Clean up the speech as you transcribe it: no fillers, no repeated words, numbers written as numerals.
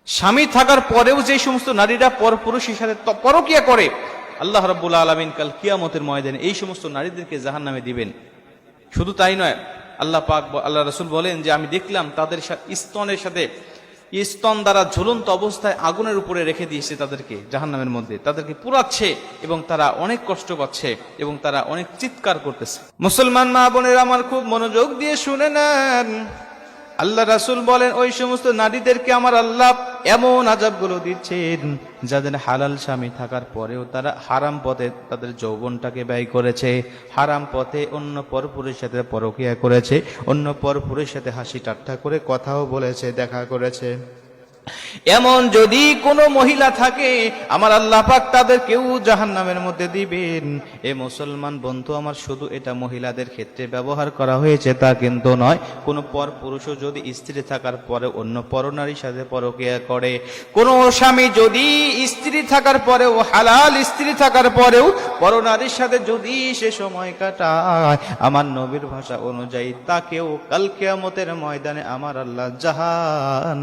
স্বামী থাকার পরেও যে সমস্ত নারীরা পরপুরুষের সাথে পরকিয়া করে, আল্লাহ রাব্বুল আলামিন কাল কিয়ামতের ময়দানে এই সমস্ত নারীদেরকে জাহান্নামে দিবেন। শুধু তাই নয়, আল্লাহ রাসূল বলেন যে আমি দেখলাম তাদের স্তনের সাথে স্তন দ্বারা ঝুলন্ত অবস্থায় আগুনের উপরে রেখে দিয়েছে তাদেরকে জাহান্নামের মধ্যে, তাদেরকে পুড়াচ্ছে এবং তারা অনেক কষ্ট পাচ্ছে এবং তারা অনেক চিৎকার করতেছে। মুসলমান মা বোনেরা আমার, খুব মনোযোগ দিয়ে শুনে নেন। আল্লাহ রাসূল বলেন ওই সমস্ত নারীদেরকে আমার আল্লাহ এমন আযাবগুলো দিচ্ছেন যাদের হালাল স্বামী থাকার পরেও তারা হারাম পথে তাদের যৌবনটাকে ব্যয় করেছে, হারাম পথে অন্য পরপুরুষের সাথে পরকিয়া করেছে, অন্য পরপুরুষের সাথে হাসি ঠাট্টা করে কথাও বলেছে, দেখা করেছে। এমন যদি কোনো মহিলা থাকে, আমার আল্লাহ পাক তাদেরকেও জাহান্নামের মধ্যে দিবেন। এ মুসলমান বন্ধু আমার, শুধু এটা মহিলাদের ক্ষেত্রে ব্যবহার করা হয়েছে তা কিন্তু নয়। কোনো পরপুরুষও যদি স্ত্রী থাকার পরে অন্য পরনারীর সাথে পরকিয়া করে, কোনো স্বামী যদি স্ত্রী থাকার পরেও, হালাল স্ত্রী থাকার পরেও পরনারীর সাথে যদি সে সময় কাটায়, আমার নবীর ভাষা অনুযায়ী তাকেও কাল কিয়ামতের ময়দানে আমার আল্লাহ